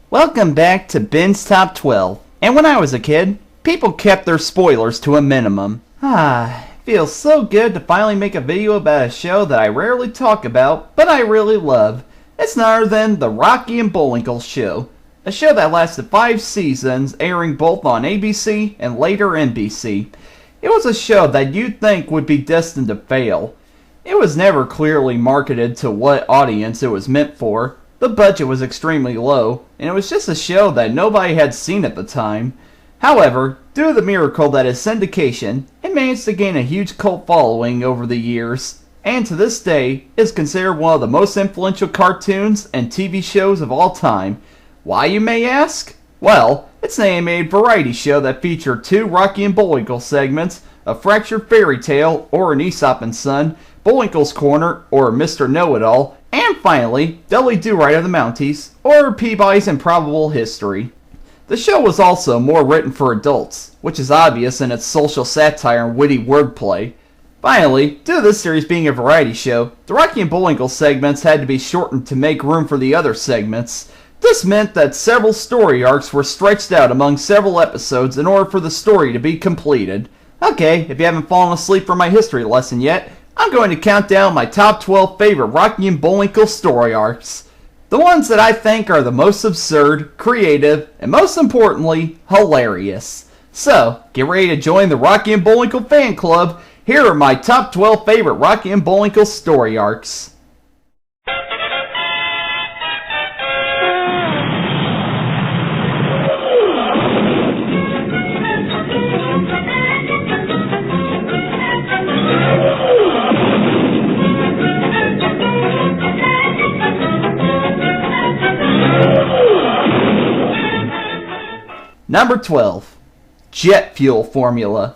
Welcome back to Ben's Top 12. And when I was a kid, people kept their spoilers to a minimum. It feels so good to finally make a video about a show that I rarely talk about, but I really love. It's none other than the Rocky and Bullwinkle show. A show that lasted 5 seasons, airing both on ABC and later NBC. It was a show that you'd think would be destined to fail. It was never clearly marketed to what audience it was meant for. The budget was extremely low, and it was just a show that nobody had seen at the time. However, due to the miracle that is syndication, it managed to gain a huge cult following over the years, and to this day is considered one of the most influential cartoons and TV shows of all time. Why, you may ask? Well, it's an animated variety show that featured 2 Rocky and Bullwinkle segments, a fractured fairy tale, or an Aesop and Son, Bullwinkle's Corner, or Mr. Know-It-All, and finally, Dudley Do-Right of the Mounties, or Peabody's Improbable History. The show was also more written for adults, which is obvious in its social satire and witty wordplay. Finally, due to this series being a variety show, the Rocky and Bullwinkle segments had to be shortened to make room for the other segments. This meant that several story arcs were stretched out among several episodes in order for the story to be completed. Okay, if you haven't fallen asleep for my history lesson yet, I'm going to count down my top 12 favorite Rocky and Bullwinkle story arcs. The ones that I think are the most absurd, creative, and most importantly, hilarious. So, get ready to join the Rocky and Bullwinkle fan club. Here are my top 12 favorite Rocky and Bullwinkle story arcs. Number 12. Jet Fuel Formula.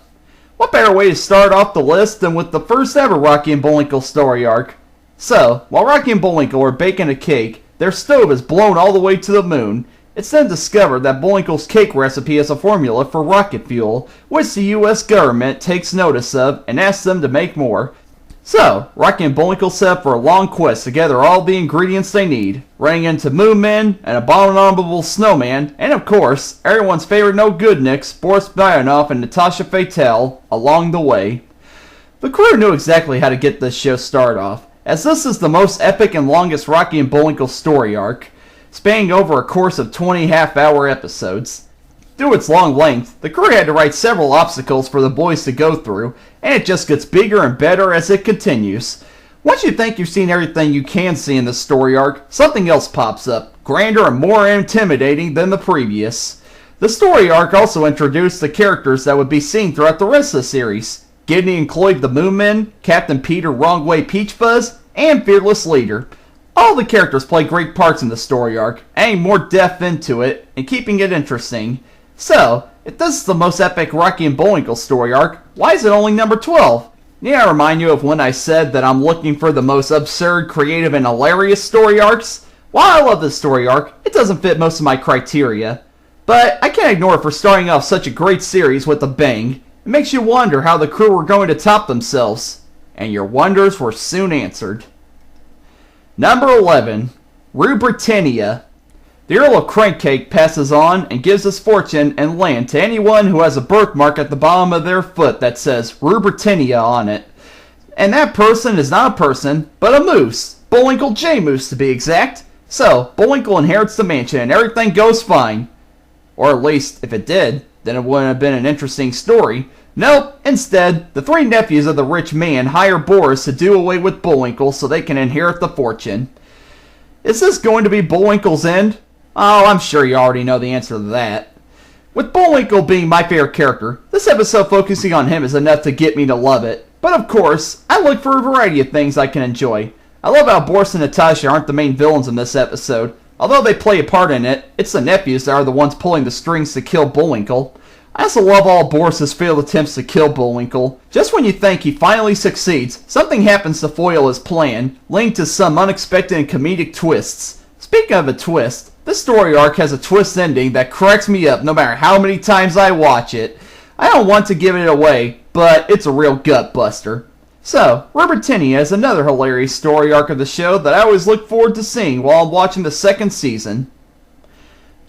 What better way to start off the list than with the first ever Rocky and Bullwinkle story arc? So, while Rocky and Bullwinkle are baking a cake, their stove is blown all the way to the moon. It's then discovered that Bullwinkle's cake recipe has a formula for rocket fuel, which the US government takes notice of and asks them to make more. So, Rocky and Bullwinkle set up for a long quest to gather all the ingredients they need, running into Moon Men, an abominable snowman, and of course, everyone's favorite no-good-nicks, Boris Bayanov and Natasha Fatal, along the way. The crew knew exactly how to get this show started off, as this is the most epic and longest Rocky and Bullwinkle story arc, spanning over a course of 20 half-hour episodes. Due to its long length, the crew had to write several obstacles for the boys to go through, and it just gets bigger and better as it continues. Once you think you've seen everything you can see in this story arc, something else pops up, grander and more intimidating than the previous. The story arc also introduced the characters that would be seen throughout the rest of the series: Gidney and Cloyd the Moon Men, Captain Peter Wrong Way Peach Fuzz, and Fearless Leader. All the characters play great parts in the story arc, adding more depth into it and keeping it interesting. So, if this is the most epic Rocky and Bullwinkle story arc, why is it only number 12? Need I remind you of when I said that I'm looking for the most absurd, creative, and hilarious story arcs? While I love this story arc, it doesn't fit most of my criteria. But I can't ignore it for starting off such a great series with a bang. It makes you wonder how the crew were going to top themselves. And your wonders were soon answered. Number 11. Tinea. The Earl of Crankcake passes on and gives his fortune and land to anyone who has a birthmark at the bottom of their foot that says Tinea on it. And that person is not a person, but a moose. Bullwinkle J. Moose to be exact. So, Bullwinkle inherits the mansion and everything goes fine. Or at least, if it did, then it wouldn't have been an interesting story. Nope, instead, the 3 nephews of the rich man hire Boris to do away with Bullwinkle so they can inherit the fortune. Is this going to be Bullwinkle's end? Oh, I'm sure you already know the answer to that. With Bullwinkle being my favorite character, this episode focusing on him is enough to get me to love it. But of course, I look for a variety of things I can enjoy. I love how Boris and Natasha aren't the main villains in this episode. Although they play a part in it, it's the nephews that are the ones pulling the strings to kill Bullwinkle. I also love all Boris's failed attempts to kill Bullwinkle. Just when you think he finally succeeds, something happens to foil his plan, leading to some unexpected and comedic twists. Speaking of a twist, this story arc has a twist ending that cracks me up no matter how many times I watch it. I don't want to give it away, but it's a real gut buster. So, Tinea is another hilarious story arc of the show that I always look forward to seeing while I'm watching the second season.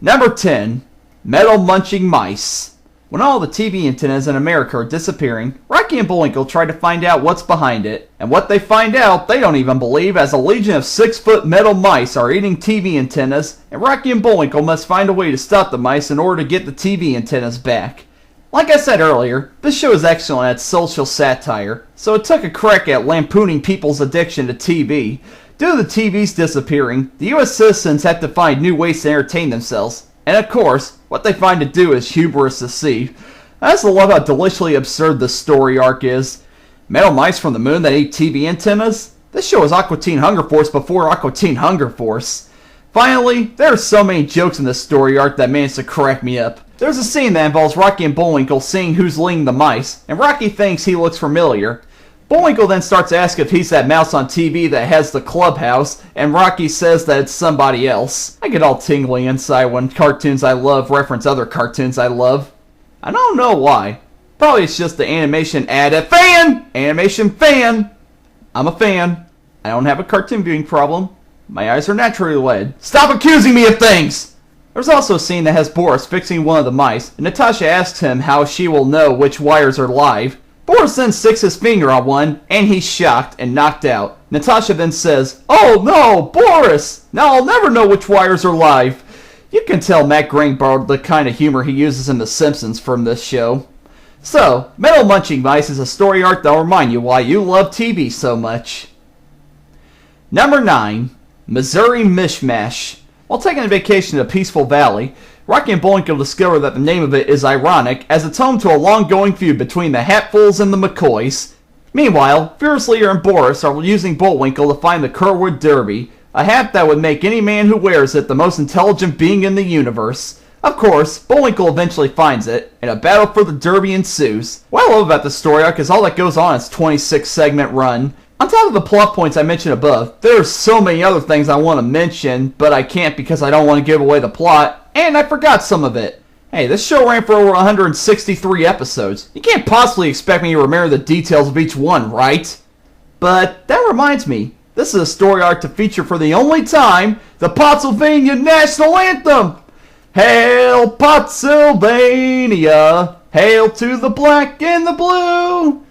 Number 10. Metal Munching Mice. When all the TV antennas in America are disappearing, Rocky and Bullwinkle try to find out what's behind it. And what they find out, they don't even believe, as a legion of 6-foot metal mice are eating TV antennas, and Rocky and Bullwinkle must find a way to stop the mice in order to get the TV antennas back. Like I said earlier, this show is excellent at social satire, so it took a crack at lampooning people's addiction to TV. Due to the TVs disappearing, the US citizens have to find new ways to entertain themselves. And of course, what they find to do is humorous to see. I also love how deliciously absurd this story arc is. Metal mice from the moon that eat TV antennas? This show was Aqua Teen Hunger Force before Aqua Teen Hunger Force. Finally, there are so many jokes in this story arc that managed to crack me up. There's a scene that involves Rocky and Bullwinkle seeing who's leading the mice, and Rocky thinks he looks familiar. Bullwinkle then starts to ask if he's that mouse on TV that has the clubhouse, and Rocky says that it's somebody else. I get all tingly inside when cartoons I love reference other cartoons I love. I don't know why. Probably it's just the animation Animation fan! I'm a fan. I don't have a cartoon viewing problem. My eyes are naturally red. Stop accusing me of things! There's also a scene that has Boris fixing one of the mice, and Natasha asks him how she will know which wires are live. Boris then sticks his finger on one, and he's shocked and knocked out. Natasha then says, "Oh no, Boris! Now I'll never know which wires are live." You can tell Matt Groening borrowed the kind of humor he uses in The Simpsons from this show. So, Metal Munching Mice is a story arc that'll remind you why you love TV so much. Number 9. Missouri Mishmash. While taking a vacation to Peaceful Valley, Rocky and Bullwinkle discover that the name of it is ironic, as it's home to a long-going feud between the Hatfuls and the McCoys. Meanwhile, Fierce Leader and Boris are using Bullwinkle to find the Kerwood Derby, a hat that would make any man who wears it the most intelligent being in the universe. Of course, Bullwinkle eventually finds it, and a battle for the Derby ensues. What I love about the story arc is all that goes on in its 26-segment run. On top of the plot points I mentioned above, there are so many other things I want to mention, but I can't because I don't want to give away the plot, and I forgot some of it. Hey, this show ran for over 163 episodes. You can't possibly expect me to remember the details of each one, right? But that reminds me, this is a story arc to feature for the only time the Pottsylvania National Anthem! Hail Pottsylvania! Hail to the black and the blue!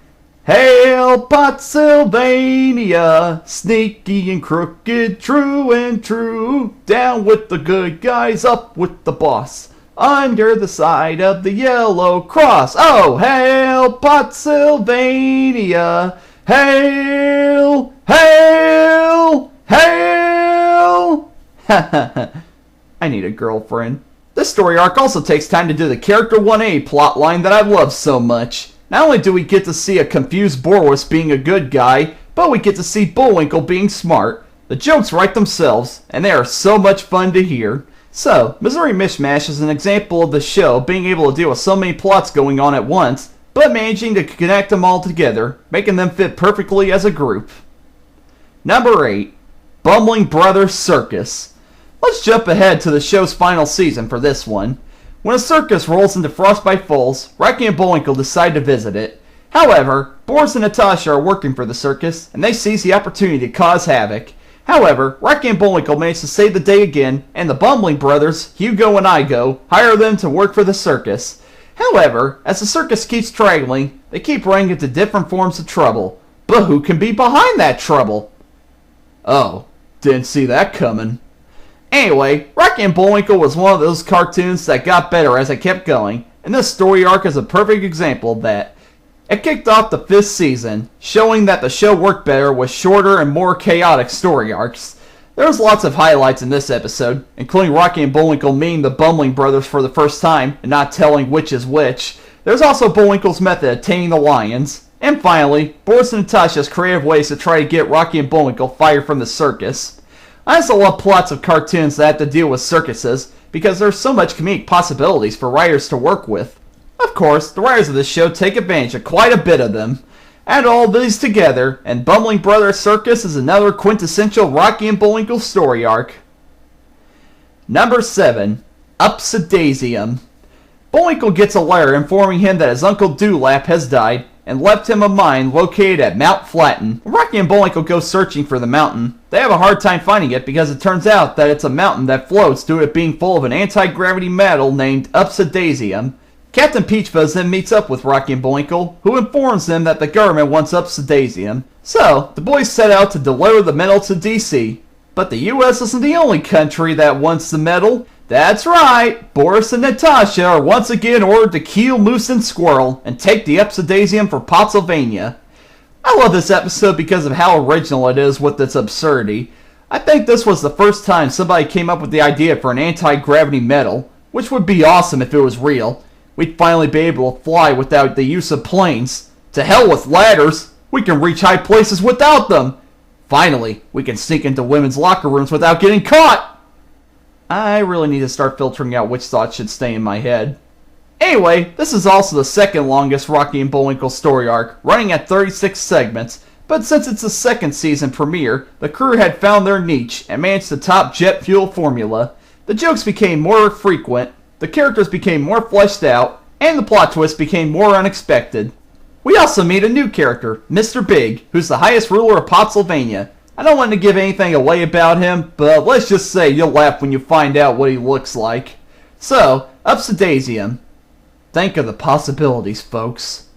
Hail Pottsylvania! Sneaky and crooked, true and true. Down with the good guys, up with the boss. Under the side of the yellow cross. Oh, hail Pottsylvania! Hail! Hail! Hail! I need a girlfriend. This story arc also takes time to do the Character 1A plotline that I love so much. Not only do we get to see a confused Boris being a good guy, but we get to see Bullwinkle being smart. The jokes write themselves, and they are so much fun to hear. So, Missouri Mishmash is an example of the show being able to deal with so many plots going on at once, but managing to connect them all together, making them fit perfectly as a group. Number 8. Bumbling Brothers Circus. Let's jump ahead to the show's final season for this one. When a circus rolls into Frostbite Falls, Rocky and Bullwinkle decide to visit it. However, Boris and Natasha are working for the circus, and they seize the opportunity to cause havoc. However, Rocky and Bullwinkle manage to save the day again, and the Bumbling brothers, Hugo and Igo, hire them to work for the circus. However, as the circus keeps traveling, they keep running into different forms of trouble. But who can be behind that trouble? Oh, didn't see that coming. Anyway, Rocky and Bullwinkle was one of those cartoons that got better as it kept going, and this story arc is a perfect example of that. It kicked off the 5th season, showing that the show worked better with shorter and more chaotic story arcs. There was lots of highlights in this episode, including Rocky and Bullwinkle meeting the Bumbling brothers for the first time and not telling which is which. There's also Bullwinkle's method of taming the lions. And finally, Boris and Natasha's creative ways to try to get Rocky and Bullwinkle fired from the circus. I also love plots of cartoons that have to deal with circuses, because there's so much comedic possibilities for writers to work with. Of course, the writers of this show take advantage of quite a bit of them. Add all these together, and Bumbling Brothers Circus is another quintessential Rocky and Bullwinkle story arc. Number 7. Upsy Daisy. Bullwinkle gets a letter informing him that his Uncle Dewlap has died, and left him a mine located at Mount Flatten. When Rocky and Bullwinkle go searching for the mountain, they have a hard time finding it because it turns out that it's a mountain that floats due to it being full of an anti-gravity metal named Upsy Daisy. Captain Peachfuzz then meets up with Rocky and Bullwinkle, who informs them that the government wants Upsy Daisy. So, the boys set out to deliver the metal to DC. But the US isn't the only country that wants the metal. That's right, Boris and Natasha are once again ordered to kill Moose and Squirrel and take the Upsy Daisy for Pennsylvania. I love this episode because of how original it is with its absurdity. I think this was the first time somebody came up with the idea for an anti-gravity metal, which would be awesome if it was real. We'd finally be able to fly without the use of planes. To hell with ladders, we can reach high places without them. Finally, we can sneak into women's locker rooms without getting caught. I really need to start filtering out which thoughts should stay in my head. Anyway, this is also the second longest Rocky and Bullwinkle story arc, running at 36 segments, but since it's the second season premiere, the crew had found their niche and managed to top jet fuel formula. The jokes became more frequent, the characters became more fleshed out, and the plot twists became more unexpected. We also meet a new character, Mr. Big, who's the highest ruler of Pennsylvania. I don't want to give anything away about him, but let's just say you'll laugh when you find out what he looks like. So, Upsy Daisy. Think of the possibilities, folks.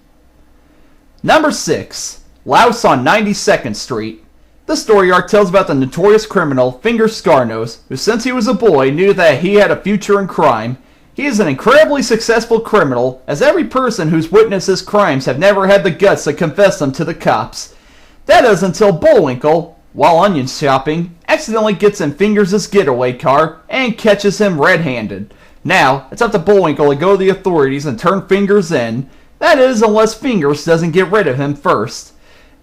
Number 6. Louse on 92nd Street. This story arc tells about the notorious criminal, Finger Scarnose, who since he was a boy knew that he had a future in crime. He is an incredibly successful criminal, as every person who's witnessed his crimes have never had the guts to confess them to the cops. That is until Bullwinkle, while onion shopping, accidentally gets in Fingers' getaway car and catches him red-handed. Now, it's up to Bullwinkle to go to the authorities and turn Fingers in. That is, unless Fingers doesn't get rid of him first.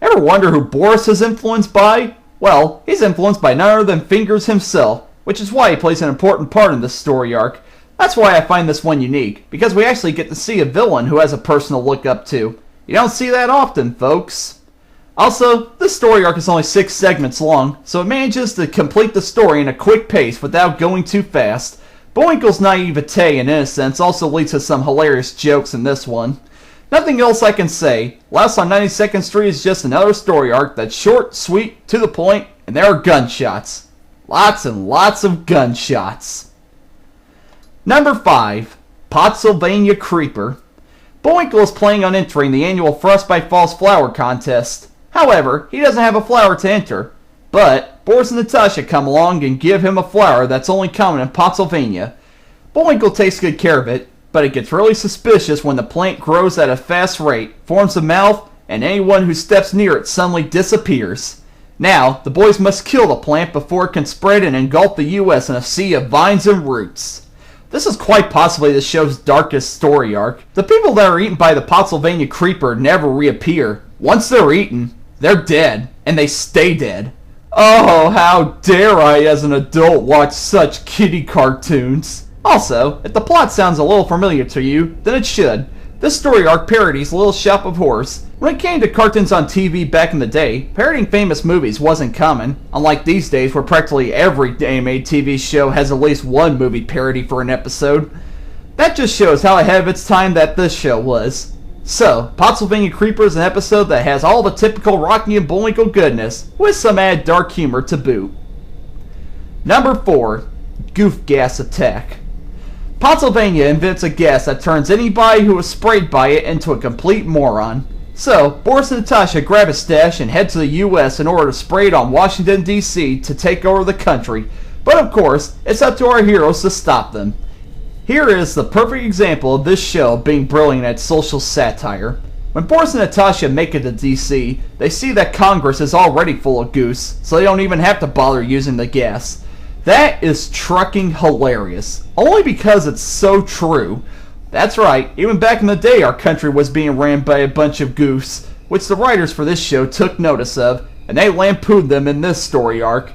Ever wonder who Boris is influenced by? Well, he's influenced by none other than Fingers himself, which is why he plays an important part in this story arc. That's why I find this one unique, because we actually get to see a villain who has a person to look up to. You don't see that often, folks. Also, this story arc is only 6 segments long, so it manages to complete the story in a quick pace without going too fast. Bullwinkle's naivete and innocence also leads to some hilarious jokes in this one. Nothing else I can say. Louse on 92nd Street is just another story arc that's short, sweet, to the point, and there are gunshots. Lots and lots of gunshots. Number 5. Pennsylvania Creeper. Bullwinkle is planning on entering the annual Frostbite Falls Flower Contest. However, he doesn't have a flower to enter. But Boris and Natasha come along and give him a flower that's only common in Pennsylvania. Bullwinkle takes good care of it, but it gets really suspicious when the plant grows at a fast rate, forms a mouth, and anyone who steps near it suddenly disappears. Now, the boys must kill the plant before it can spread and engulf the US in a sea of vines and roots. This is quite possibly the show's darkest story arc. The people that are eaten by the Pennsylvania Creeper never reappear. Once they're eaten, they're dead, and they stay dead. Oh, how dare I as an adult watch such kiddie cartoons. Also, if the plot sounds a little familiar to you, then it should. This story arc parodies Little Shop of Horrors. When it came to cartoons on TV back in the day, parodying famous movies wasn't common, unlike these days where practically every animated TV show has at least one movie parody for an episode. That just shows how ahead of its time that this show was. So, Pennsylvania Creeper is an episode that has all the typical Rocky and Bullwinkle goodness, with some added dark humor to boot. Number 4. Goof Gas Attack. Pennsylvania invents a gas that turns anybody who is sprayed by it into a complete moron. So, Boris and Natasha grab a stash and head to the US in order to spray it on Washington, D.C. to take over the country. But of course, it's up to our heroes to stop them. Here is the perfect example of this show being brilliant at social satire. When Boris and Natasha make it to DC, they see that Congress is already full of goose, so they don't even have to bother using the gas. That is trucking hilarious, only because it's so true. That's right, even back in the day our country was being ran by a bunch of goofs, which the writers for this show took notice of, and they lampooned them in this story arc.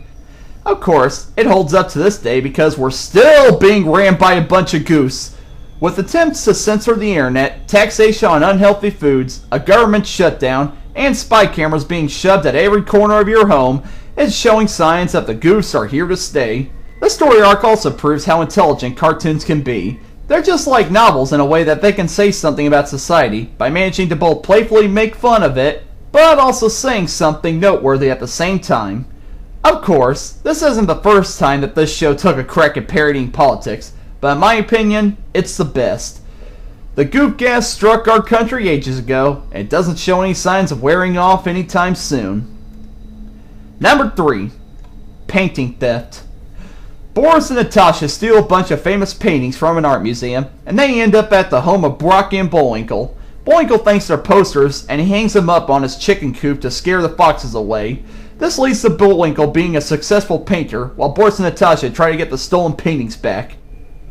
Of course, it holds up to this day because we're still being ran by a bunch of goose. With attempts to censor the internet, taxation on unhealthy foods, a government shutdown, and spy cameras being shoved at every corner of your home, it's showing signs that the goofs are here to stay. The story arc also proves how intelligent cartoons can be. They're just like novels in a way that they can say something about society by managing to both playfully make fun of it, but also saying something noteworthy at the same time. Of course, this isn't the first time that this show took a crack at parodying politics, but in my opinion, it's the best. The goof gas struck our country ages ago, and it doesn't show any signs of wearing off anytime soon. Number 3. Painting theft. Boris and Natasha steal a bunch of famous paintings from an art museum, and they end up at the home of Rocky and Bullwinkle. Bullwinkle thinks they're posters, and he hangs them up on his chicken coop to scare the foxes away. This leads to Bullwinkle being a successful painter, while Boris and Natasha try to get the stolen paintings back.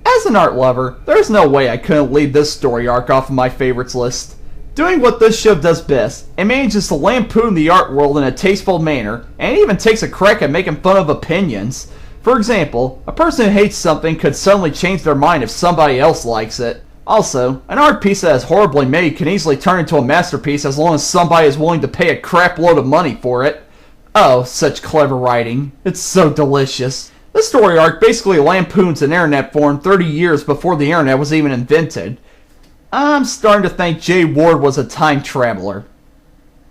As an art lover, there's no way I couldn't leave this story arc off of my favorites list. Doing what this show does best, it manages to lampoon the art world in a tasteful manner, and it even takes a crack at making fun of opinions. For example, a person who hates something could suddenly change their mind if somebody else likes it. Also, an art piece that is horribly made can easily turn into a masterpiece as long as somebody is willing to pay a crap load of money for it. Oh, such clever writing. It's so delicious. This story arc basically lampoons an internet forum 30 years before the internet was even invented. I'm starting to think Jay Ward was a time traveler.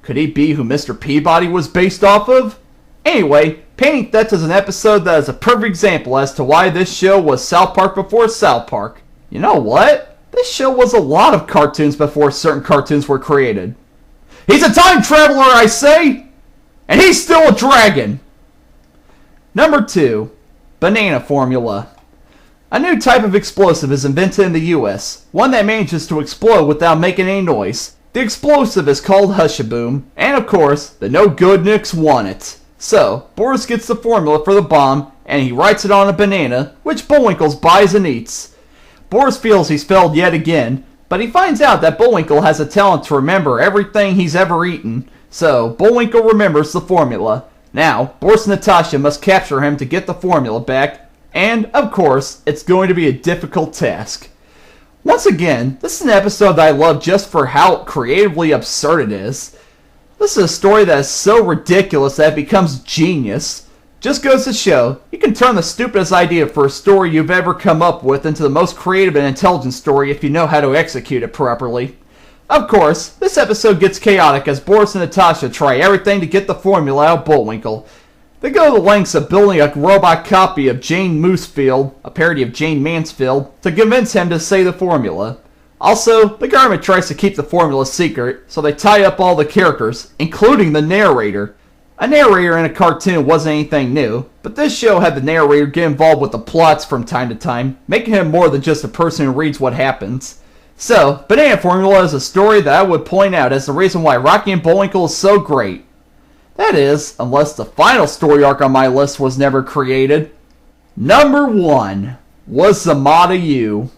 Could he be who Mr. Peabody was based off of? Anyway, Painting Theft is an episode that is a perfect example as to why this show was South Park before South Park. You know what? This show was a lot of cartoons before certain cartoons were created. He's a time traveler, I say! And he's still a dragon! Number 2. Banana Formula. A new type of explosive is invented in the US, one that manages to explode without making any noise. The explosive is called Hushaboom, and of course, the no-good-nicks want it. So, Boris gets the formula for the bomb, and he writes it on a banana, which Bullwinkle buys and eats. Boris feels he's failed yet again, but he finds out that Bullwinkle has a talent to remember everything he's ever eaten, so Bullwinkle remembers the formula. Now, Boris and Natasha must capture him to get the formula back, and, of course, it's going to be a difficult task. Once again, this is an episode that I love just for how creatively absurd it is. This is a story that is so ridiculous that it becomes genius. Just goes to show, you can turn the stupidest idea for a story you've ever come up with into the most creative and intelligent story if you know how to execute it properly. Of course, this episode gets chaotic as Boris and Natasha try everything to get the formula out of Bullwinkle. They go to the lengths of building a robot copy of Jane Moosefield, a parody of Jane Mansfield, to convince him to say the formula. Also, the government tries to keep the formula secret, so they tie up all the characters, including the narrator. A narrator in a cartoon wasn't anything new, but this show had the narrator get involved with the plots from time to time, making him more than just a person who reads what happens. So, Banana Formula is a story that I would point out as the reason why Rocky and Bullwinkle is so great. That is, unless the final story arc on my list was never created. Number 1. Wazamata U.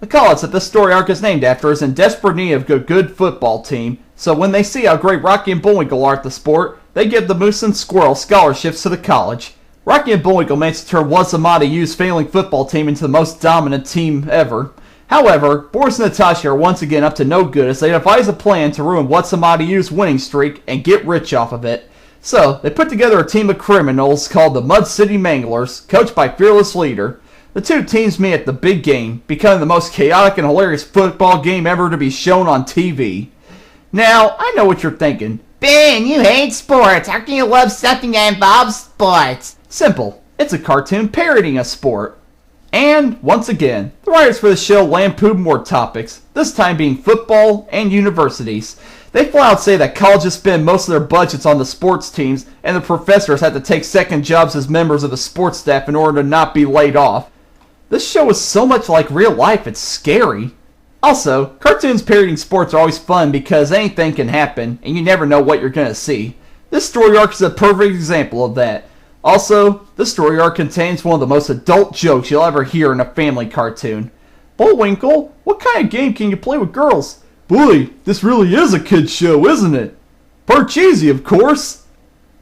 The college that this story arc is named after is in desperate need of a good football team, so when they see how great Rocky and Bullwinkle are at the sport, they give the Moose and Squirrel scholarships to the college. Rocky and Bullwinkle managed to turn Wazamata U's failing football team into the most dominant team ever. However, Boris and Natasha are once again up to no good as they devise a plan to ruin Wazamata U's winning streak and get rich off of it. So, they put together a team of criminals called the Mud City Manglers, coached by fearless leader. The two teams meet at the big game, becoming the most chaotic and hilarious football game ever to be shown on TV. Now, I know what you're thinking. Ben, you hate sports. How can you love something that involves sports? Simple. It's a cartoon parodying a sport. And, once again, the writers for the show lampoon more topics, this time being football and universities. They flat out say that colleges spend most of their budgets on the sports teams, and the professors have to take second jobs as members of the sports staff in order to not be laid off. This show is so much like real life, it's scary. Also, cartoons parodying sports are always fun because anything can happen, and you never know what you're going to see. This story arc is a perfect example of that. Also, this story arc contains one of the most adult jokes you'll ever hear in a family cartoon. Bullwinkle, what kind of game can you play with girls? Boy, this really is a kid's show, isn't it? Parcheesi, of course.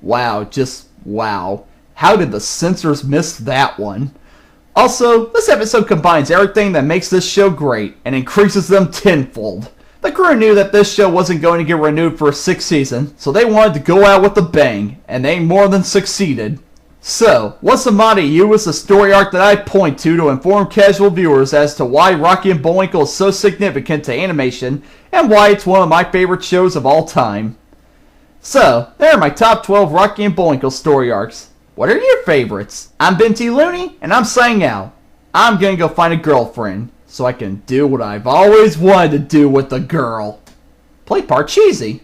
Wow, just wow. How did the censors miss that one? Also, this episode combines everything that makes this show great and increases them tenfold. The crew knew that this show wasn't going to get renewed for a 6th season, so they wanted to go out with a bang, and they more than succeeded. So, what's the Monte you is the story arc that I point to inform casual viewers as to why Rocky and Bullwinkle is so significant to animation and why it's one of my favorite shows of all time. So, there are my top 12 Rocky and Bullwinkle story arcs. What are your favorites? I'm Benthelooney, and I'm saying out. I'm gonna go find a girlfriend, so I can do what I've always wanted to do with a girl. Play Parcheesi.